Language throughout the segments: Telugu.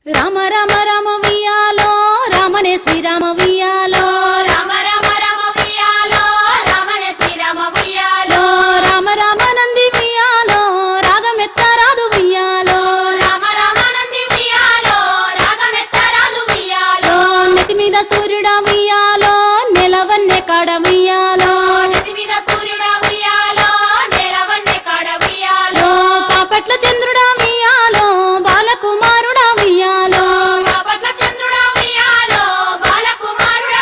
రామ రామ రామ వియాలో రామనే శ్రీరామ వియాలో రామ రామ రామ వియాలో రామనే శ్రీరామ వియాలో రామ రామ నంది వియాలో రాగమెత్తరాదు వియాలో రామ రామ నంది వియాలో రాగమెత్తరాదు వియాలో నెతి మీద సూర్యుడా వియాలో నెలవన్నె కాడ వియాలో నెత్తి మీద సూర్యుడా వియాలో నేలవన్నె కాడ వియాలో పాపట్ల చంద్రుడా వియాలో బాలకుమారుడా వియాలో బాపట్ల చంద్రుడా వియాలో బాలకుమారుడా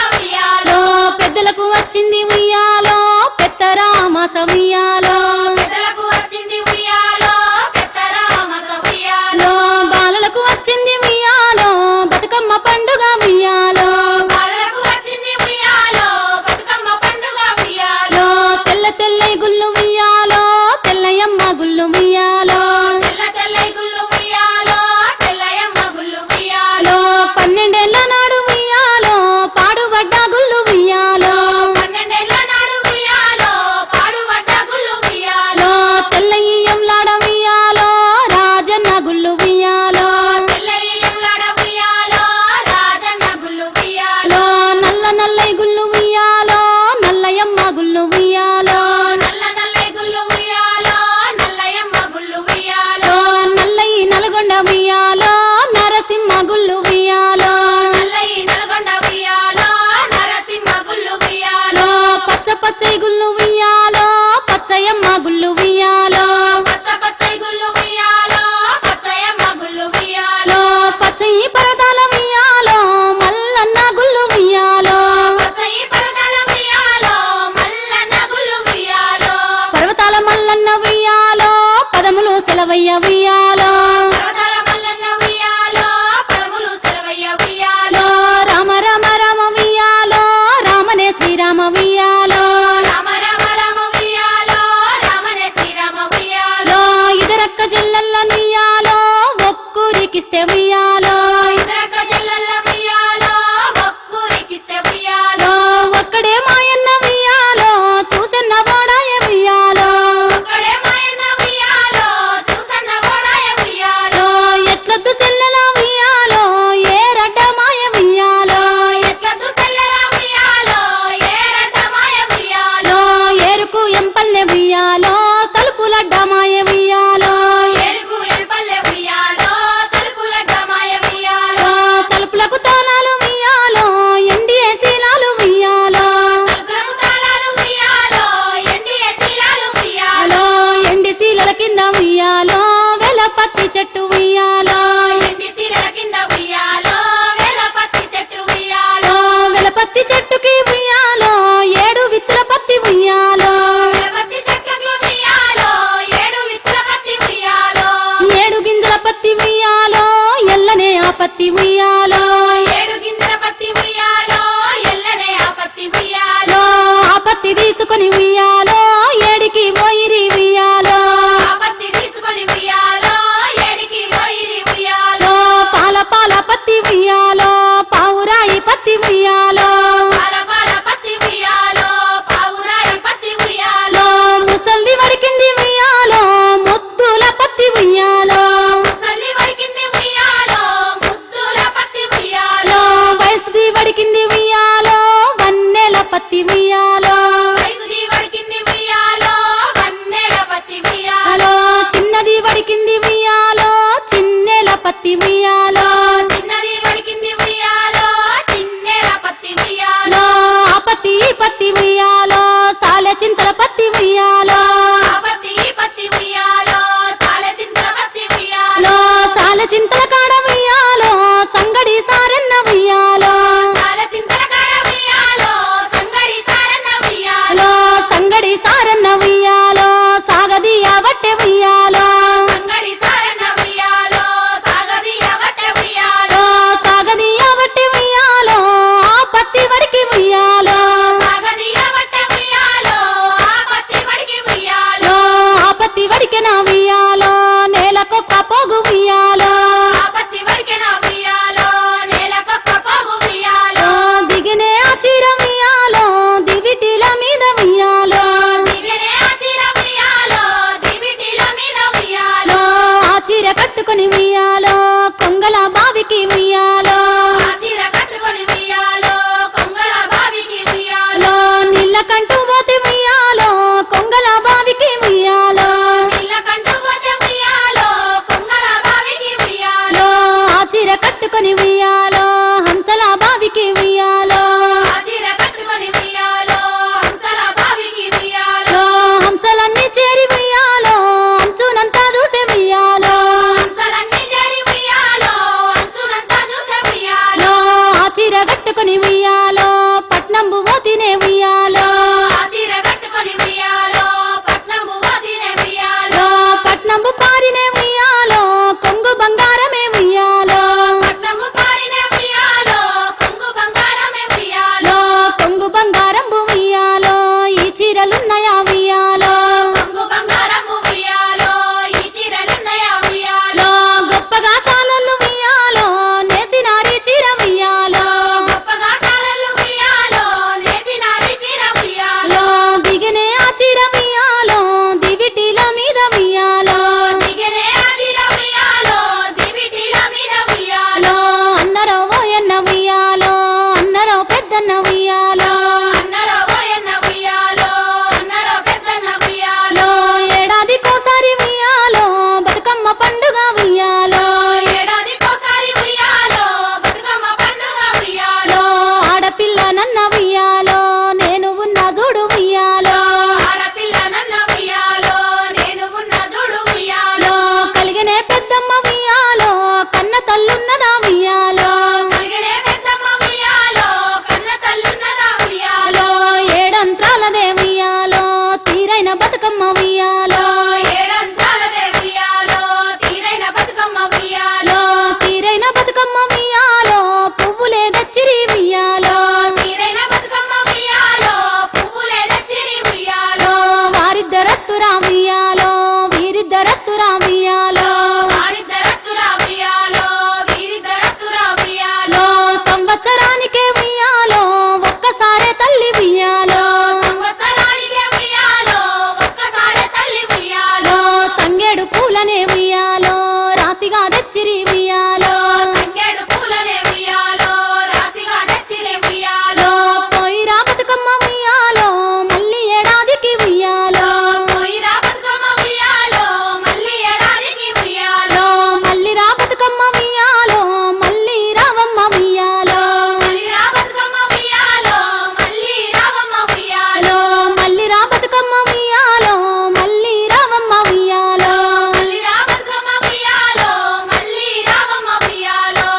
ఉయ్యాలో ఏడాదికోసారి ఉయ్యాలో బతుకమ్మ పండుగ ఉయ్యాలో ఆడపిల్ల నన్న ఉయ్యాలో నేను ఉన్న చూడు ఉయ్యాలో ఆడపిల్ల నన్న ఉయ్యాలో నేను ఉన్న చూడు ఉయ్యాలో కలిగినే పెద్దమ్మ ఉయ్యాలో కన్న తల్లున్నదా ఉయ్యాలో కలిగినే పెద్దమ్మ ఉయ్యాలో కన్న తల్లున్నదా ఉయ్యాలో ఏడంత్రాలదే ఉయ్యాలో తీరైన బతుకమ్మ ఉయ్యాలో ఏడంతాలదే ఉయ్యాలో తీరైన బతుకమ్మ ఉయ్యాలో తీరైన బతుకమ్మ ఉయ్యాలో పువ్వులే దచ్చిరి ఉయ్యాలో తీరైన బతుకమ్మ ఉయ్యాలో పువ్వులే దచ్చిరి ఉయ్యాలో వారిద్దరత్తురా ఉయ్యాలో వీరిద్దరత్తురా ఉయ్యాలో వారిద్దరత్తురా ఉయ్యాలో వీరిద్దరత్తురా ఉయ్యాలో సంవత్సరానికే ఉయ్యాలో ఒక్కసారే తల్లి ఉయ్యాలో సంవత్సరానికే ఉయ్యాలో ఒక్కసారి తల్లి ఉయ్యాలో తంగేడు పూలనే ఉయ్యాలో రాతిగా తెచ్చిరి ఉయ్యాలో తంగేడు పూలనే ఉయ్యాలో రాతిగా దచ్చిరి ఉయ్యాలో పోయిరా బతుకమ్మ ఉయ్యాలో మళ్ళీ ఏడాదికి ఉయ్యాలో పోయిరా బతుకమ్మ ఉయ్యాలో మళ్ళీ ఏడాదికి ఉయ్యాలో మళ్ళీ రా బతుకమ్మ ఉయ్యాలో మళ్ళీ రావమ్మ ఉయ్యాలో మళ్ళీ రా బతుకమ్మ ఉయ్యాలో మళ్ళీ రావమ్మ ఉయ్యాలో మళ్ళీ రా బతుకమ్మ ఉయ్యాలో మళ్ళీ రావమ్మ ఉయ్యాలో మళ్ళీ రా బతుకమ్మ ఉయ్యాలో మళ్ళీ రావమ్మ ఉయ్యాలో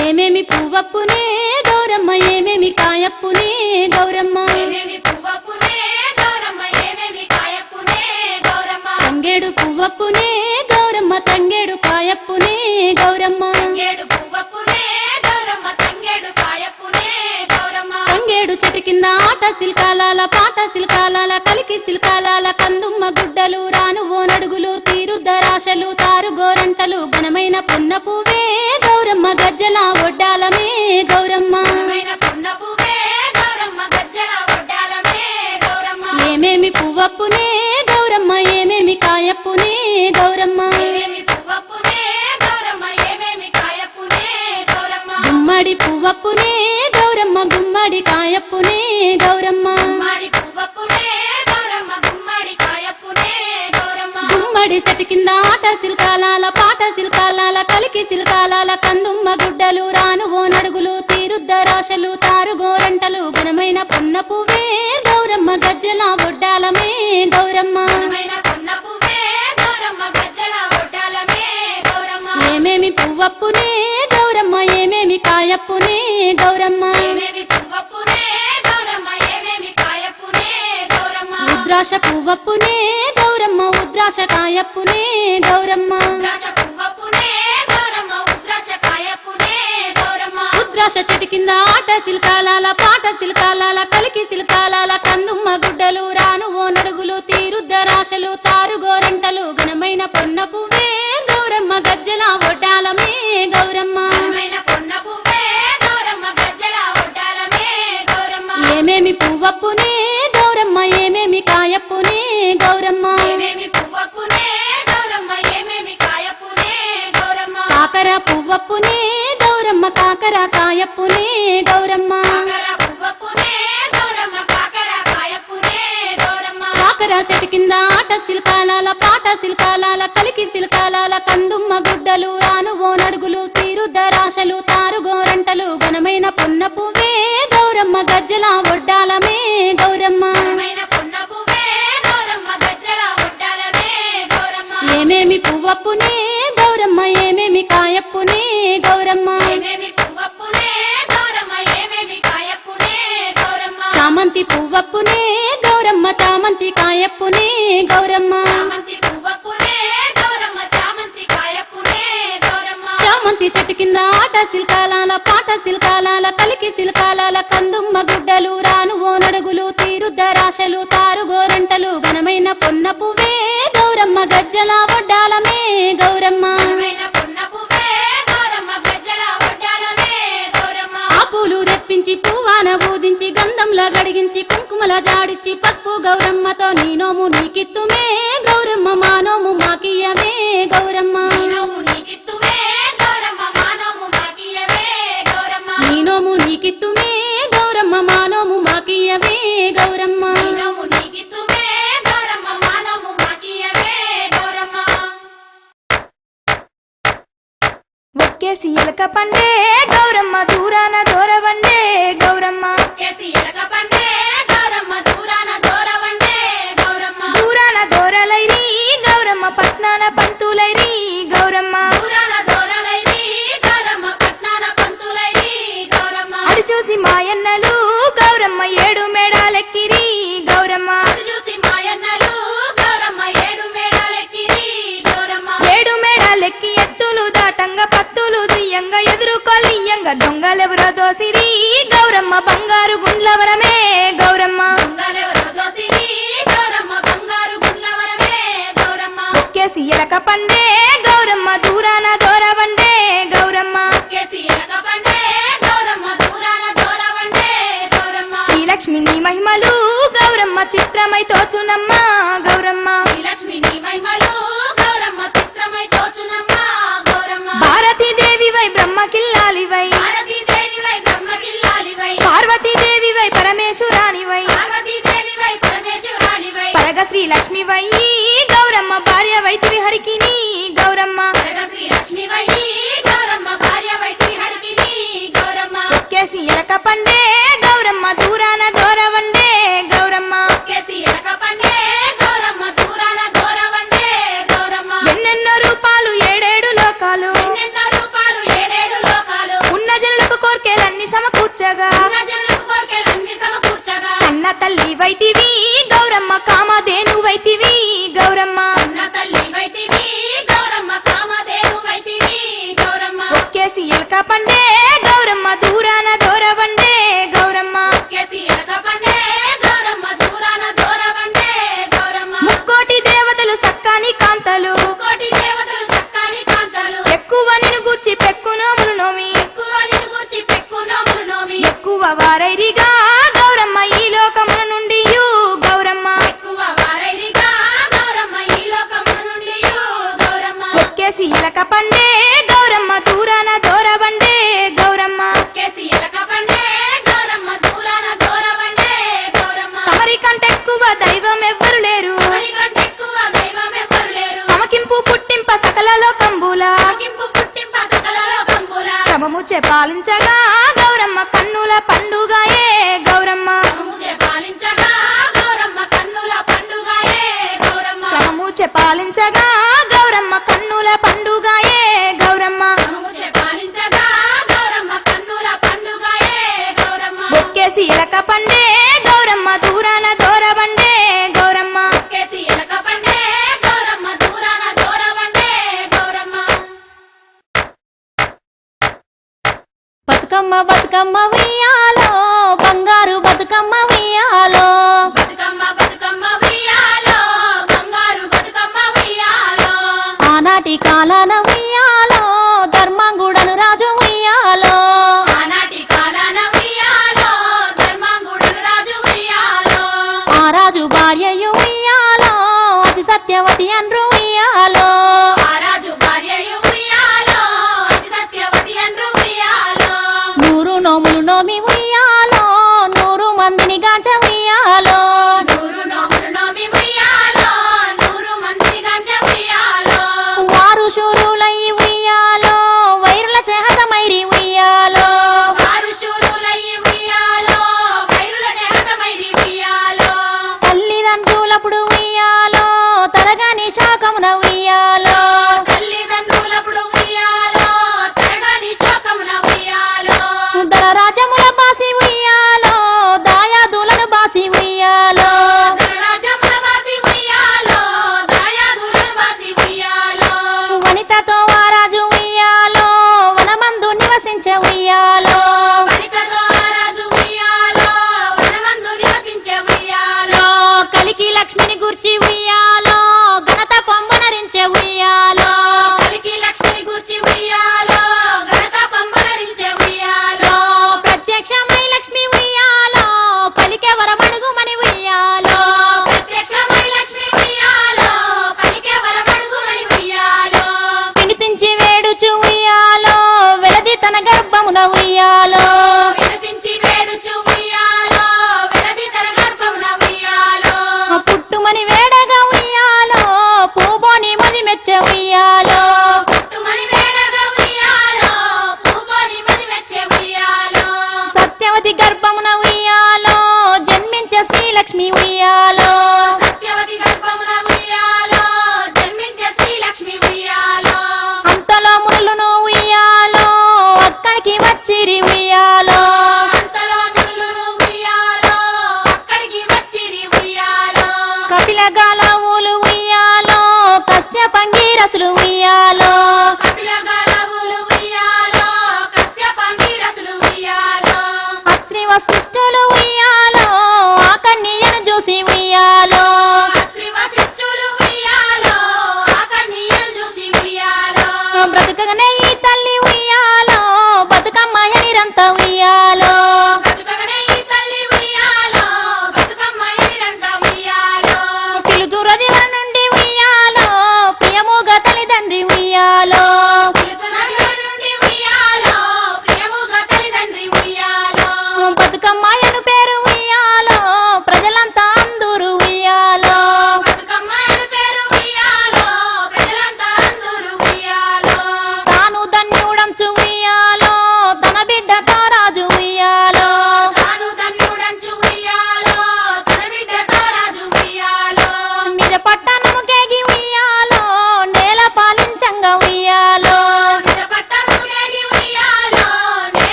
ఏమేమి పువ్వప్పునే గౌరమ్మ ఏమేమి కాయప్పునే గౌరమ్మ ఏమేమి పువ్వప్పునే గౌరమ్మ ఏమేమి కాయప్పునే గౌరమ్మ తంగేడు పువ్వప్పునే గౌరమ్మ తంగేడు కాయప్పునే గౌరమ్మ తంగేడు పువ్వప్పునే గౌరమ్మ తంగేడు కాయప్పునే గౌరమ్మ తంగేడు చెట్టు కింద ఆట సిల్కాలాల పాట సిల్కాలాల కలికి సిల్కాలాల కందుమ్మ గుడ్డలు రాను ఓ నడుగులు తీరుద్దరాశలు తారు గోరంటలు ఘనమైన పున్న పువ్వే గౌరమ్మ గజ్జల ఒడ్డాలమే గౌరమ్మ ఘనమైన పున్న పువ్వే గౌరమ్మ గజ్జల ఒడ్డాలమే గౌరమ్మ ఏమేమి పువ్వప్పునే గౌరమ్మ ఏమేమి కాయప్పునే గౌరమ్మ ఏమేమి పువ్వప్పునే గౌరమ్మ ఏమేమి కాయప్పునే గౌరమ్మ గుమ్మడి పువ్వప్పునే గౌరమ్మ గుమ్మడి కాయప్పునే గౌరమ్మ గుమ్మడి పువ్వప్పునే గౌరమ్మ గుమ్మడి కాయప్పునే గౌరమ్మ గుమ్మడి చెట్టు కింద ఆట సిల్కాలాల పాట సిల్కాలాల కలికి సిల్కాలాల కందుమ్మ గుడ్డలు రాను ఓ నడుగులు తీరుద్దరాశలు తారు గోరంటలు ఘనమైన పున్న పువ్వే గౌరమ్మ గజ్జల ఒడ్డాలమే గౌరమ్మ ఘనమైన పున్న పువ్వే గౌరమ్మ గజ్జల ఒడ్డాలమే గౌరమ్మ ఏమేమి పువ్వప్పునే గౌరమ్మ ఏమేమి కాయప్పునే గౌరమ్మ ఏమేమి పువ్వప్పునే గౌరమ్మ ఏమేమి కాయప్పునే గౌరమ్మ ఉద్రాశ పువ్వప్పునే గౌరమ్మ ఉద్రాశ కాయప్పునే గౌరమ్మ ఉద్రాశ పువ్వప్పునే గౌరమ్మ ఉద్రాశ కాయప్పునే గౌరమ్మ ఉద్రాశ చెట్టు కింద ఆట సిల్కాలాల పాట సిల్కాలాల కలికి సిల్కాలాల కందుమ్మ గుడ్డలు రాను ఓ నడుగులు తీరుద్దరాశలు తారు గోరంటలు ఘనమైన పొన్న పువ్వే గౌరమ్మ గజ్జల ఒడ్డాలమే గౌరమ్మ ఘనమైన పున్న పువ్వే గౌరమ్మ గజ్జల ఒడ్డాలమే గౌరమ్మ ఏమేమి పువ్వప్పునే గౌరమ్మ ఏమేమి కాయప్పునే గౌరమ్మ ఏమేమి పువ్వప్పునే గౌరమ్మ ఏమేమి కాయప్పునే గౌరమ్మ కాకర పువ్వప్పునే గౌరమ్మ కాకర కాయప్పునే గౌరమ్మ కాకర పువ్వప్పునే గౌరమ్మ కాకర కాయప్పునే గౌరమ్మ కాకర చెట్టు కింద ఆట సిల్కాలాల పాట సిల్కాలాల కలికి సిల్కాలాల కందుమ్మ గుడ్డలు రాను ఓ నడుగులు తీరుద్దరాశలు తారు గోరంటలు ఘనమైన పున్న పువ్వే గౌరమ్మ గజ్జల ఒడ్డాలమే గౌరమ్మ ఘనమైన పున్న పువ్వే గౌరమ్మ గజ్జల ఒడ్డాలమే గౌరమ్మ ఏమేమి పువ్వప్పునే గౌరమ్మ ఏమేమి కాయప్పునే గౌరమ్మ ఏమేమి పువ్వప్పునే గౌరమ్మ ఏమేమి కాయప్పునే గౌరమ్మ చామంతి పువ్వప్పునే గౌరమ్మ చామంతి కాయప్పునే గౌరమ్మ చామంతి పువ్వప్పునే గౌరమ్మ చామంతి కాయప్పునే గౌరమ్మ చామంతి చెట్టు కింద ఆట సిల్కాలాల పాట సిల్కాలాల కలికి సిల్కాలాల కందుమ్మ గుడ్డలు రాను ఓ నడుగులు తీరుద్దరాశలు తారు గోరంటలు ఘనమైన పొన్న పువ్వే గౌరమ్మ గజ్జల ఒడ్డాలమే గౌరమ్మ ఘనమైన పున్న పువ్వే గౌరమ్మ గజ్జల ఒడ్డాలమే గౌరమ్మ ఆ పూలు రెప్పించి పువ్వాన ఊదించి గంధంలా గడిగించి కుంకుమల జాడిచ్చి పసుపు గౌరమ్మతో నీ నోము నీకిత్తుమే గౌరమ్మ మా నోము మాకియ్యవే గౌరమ్మ నీనోము నీకిత్తువే గౌరమ్మ మానోము మాకియవే గౌరమ్మ నీ నోము ఒక్కేసి ఎలక పండే గౌరమ్మ దూరాన దూరవండే గౌరమ్మ కేసి ఎలక పండే గౌరమ్మ దూరాన దూరవండే గౌరమ్మ దూరాన దూరలైరి గౌరమ్మ పట్నాన పంతులైరి గౌరమ్మ దూరాన దూరలైరి గౌరమ్మ పట్నాన పంతులైరి గౌరమ్మ అది చూసి మాయన్నలు గౌరమ్మ 7 మేడాలెక్కిరి గౌరమ్మ అది చూసి మాయన్నలు గౌరమ్మ 7 మేడాలెక్కిరి గౌరమ్మ 7 మేడాలెక్కి ఎత్తులు దాటంగా పత్తులు దుయ్యంగా ఎదురుకొల్లియంగా దొంగలెవరో దోసిరి గౌరమ్మ బంగారు గుండ్లవరమే గౌరమ్మ దొంగలెవరో దోసిరి గౌరమ్మ బంగారు గుండ్లవరమే గౌరమ్మ ఒక్కేసి ఎలక పండే గౌరమ్మ దూరాన దూరవండే గౌరమ్మ కేసి ఎలక పండే గౌరమ్మ దూరాన దూరవండే గౌరమ్మ శ్రీలక్ష్మి నీ మహిమలు గౌరమ్మ చిత్రమై తోచునమ్మ గౌరమ్మ శ్రీలక్ష్మి నీ మహిమలు గౌరమ్మ చిత్రమై తోచునమ్మ గౌరమ్మ భారతీదేవివై బ్రహ్మకిల్లాలివై భారతీదేవివై బ్రహ్మకిల్లాలివై పార్వతీదేవివై పరమేశ్వరానివై పార్వతీదేవివై పరమేశ్వరానివై పరగ శ్రీలక్ష్మివై గౌరమ్మ భార్య వైతివి హరికిని గౌరమ్మ పరగ శ్రీలక్ష్మివై గౌరమ్మ భార్యవై శ్రీహరికిని గౌరమ్మ ఒక్కేసి ఎలక పండే గౌరమ్మ దూరాన దూరవండే గౌరమ్మ కేసి ఎలక పండే గౌరమ్మ దూరాన దూరవండే గౌరమ్మ ఎన్నెన్నో రూపాలు 7 లోకాలు ఎన్నెన్నో రూపాలు 7 లోకాలు ఉన్న జనులకు కోర్కెలన్నీ సమకూర్చగా ఉన్న జనులకు కోర్కెలన్నీ సమకూర్చగా కన్న తల్లి వైతివి గౌరమ్మ కామధేను వైతివి గౌరమ్మ అన్న తల్లి వైతివి గౌరమ్మ కామధేను వైతివి గౌరమ్మ ఒక్కేసి ఎలక పండే గౌరమ్మ దూరాన దూరవండే గౌరమ్మ కేసి ఎలక పండే గౌరమ్మ దూరాన దూరవండే గౌరమ్మ ముక్కోటి దేవతలు సక్కాని కాంతలు కోటి దేవతలు చక్కని కాంతలు ఎక్కువ నిన్ను గూర్చి పెక్కునోములు నోమి ఎక్కువ నిన్ను గూర్చి పెక్కునోములు నోమి ఎక్కువ వారైరిగా గౌరమ్మ ఈ లోకముల నుండి గౌరమ్మ ఎక్కువ వారైరిగా గౌరమ్మ ఈ లోకము నుండి గౌరమ్మ ఒక్కేసి ఎలక పండే గౌరమ్మ దూరాన దూరవండే గౌరమ్మ కేసి ఎలక పండే గౌరమ్మ దూరాన దూరవండే గౌరమ్మ తమరి కంటే ఎక్కువ దైవం ఎవ్వరు లేరు మరికంటే ఎక్కువ దైవం ఎవ్వరు లేరు తమకింపు పుట్టింప సకల లోకంబుల తమకింపు పుట్టింప సకల లోకంబుల క్రమము పాలించగా గౌరమ్మ కన్నుల పండుగయే గౌరమ్మ తమముచే పాలించగా గౌరమ్మ కన్నుల పండుగయే గౌరమ్మ క్రమము పాలించగా గౌరమ్మ కన్నుల పండుగయే గౌరమ్మ తమముచే పాలించగా గౌరమ్మ కన్నుల పండుగయే గౌరమ్మ ఒక్కేసి ఎలక పండే గౌరమ్మ దూరాన దూరవండే గౌరమ్మ కేసి ఎలక పండే గౌరమ్మ దూరాన దూరవండే గౌరమ్మ బతుకమ్మ బతుకమ్మ ఉయ్యాలో బంగారు బతుకమ్మ ఉయ్యాలో బతుకమ్మ బతుకమ్మ ఉయ్యాలో బంగారు బతుకమ్మ ఉయ్యాలో ఆనాటి కాలాన ఉయ్యాలో ధర్మంగుడను రాజు ఉయ్యాలో ఆనాటి కాలాన ఉయ్యాలో ధర్మాంగుడు రాజు ఉయ్యాలో ఆ రాజు భార్యయు ఉయ్యాలో అతి సత్యవతి అండ్రు ఉయ్యాలో ఆ రాజు భార్యయు ఉయ్యాలో అతి సత్యవతి అండ్రు ఉయ్యాలో 100 నోములు నోమి ఉయ్యాలో 100 మందిని గాంచ ఉయ్యాలో 100 నోములు నోమి ఉయ్యాలో 100 మందిని గంజ ఉయ్యాలో వారు శూరులయ్యి ఉయ్యాలో వైరుల చేహతమైరి ఉయ్యాలో వారు శూరులయ్యి ఉయ్యాలో వైరుల చేహతమైరి ఉయ్యాలో తల్లిదండ్రులప్పుడు ఉయ్యాలో తరగాని శాకమున ఉయ్యాలో తల్లిదండ్రులప్పుడు ఉయ్యాలో తరగని శోకమున ఉయ్యాలో దళరాజ్యముల బాసి ఉయ్యాలో దాయాదులను బాసి ఉయ్యాలో ధనరాజముల బాసి ఉయ్యాలో దాయాదుల బాసి ఉయ్యాలో వనితతో వారాజు ఉయ్యాలో వనమందు నివసించే ఉయ్యాలో వనితతో రాజు ఉయ్యాలో వనమందు నివసించే ఉయ్యాలో కలికి లక్ష్మిని గుర్చి ఉయ్యాలో ఘనత పొమ్మనరించి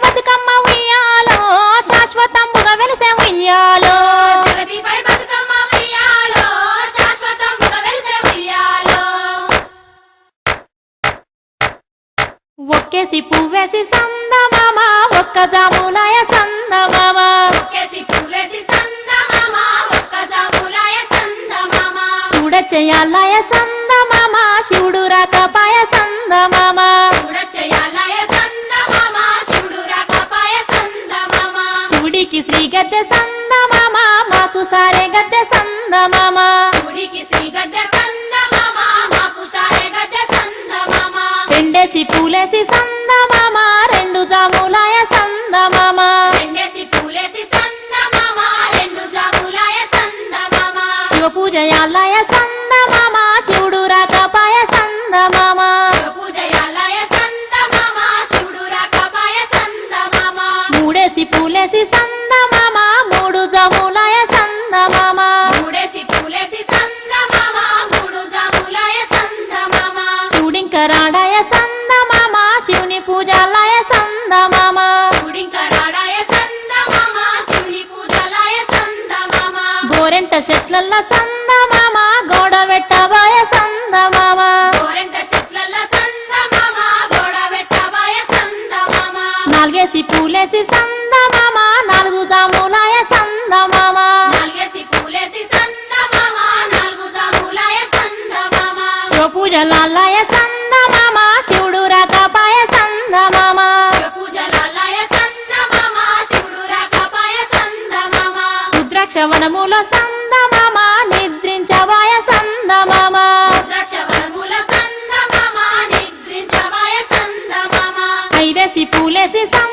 బతుకమ్మ ఉయ్యాలో శాశ్వతముగా వెలిసే ఉయ్యాలో జగతిపై బతుకమ్మ ఉయ్యాలో శాశ్వతముగా వెలిసే ఉయ్యాలో ఒక్కేసి పువ్వేసి సందమామ ఒక్క జాములాయ సందమామ ఒక్కేసి పూలేసి సందమామ ఒక్క జాములాయ సందమామ చూడచేయాలయ సందమామ శివుడు రాకపాయ సందమామ చూడచేయాలయ సందమామ శివుడు రాకపాయ సందమామ శివుడికి శ్రీ గద్దె సందమామ మాకు సారే గద్దె సందమామ శివుడికి శ్రీ గద్దె సందమామ మాకు సారే గద్దె సందమామ రెండేసి పూలేసి సందమామ రెండు జాములాయ సందమామ రెండేసి పూలేసి సందమామ రెండు జాములాయ సందమామ శివ పూజయాలయ సందమామ శివుడు రాకపాయ సందమామ పూజయాలయ సందమామ శివుడు రాకపాయ సందమామ మూడేసి పూలేసి సందమామ మూడు జాములాయ సందమామ మూడేసి పూలేసి సందమామ మూడు జాములాయ సందమామ శివుడింక రాడాయ సందమామ శివుని పూజాలయ సందమామ శివుడింక రాడాయ సందమామ శివుని పూజలాయ సందమామ గోరెంట చెట్లల్ల సందమామ గోడ వెట్టబాయ సందమామ గోరెంట చెట్లల్ల సందమామ గోడ వెట్టబాయ సందమామ నాలుగేసి పూలేసి సందమామ నాలుగు జాములాయ సందమామ నాలుగేసి పూలేసి సందమామ నాలుగు జాములాయ సందమామ శివ పూజలాలయ సందమామ శివుడు రాకపాయ సందమామ పూజలాలయ సందమామ శివుడు రాకపాయ సందమామ రుద్రాక్ష వనముల సందమామ నిద్రించవాయ సందమామ ద్రాక్షవనముల సందమామ నిద్రించవాయ సందమామ ఐదేసి పూలేసి సందమామ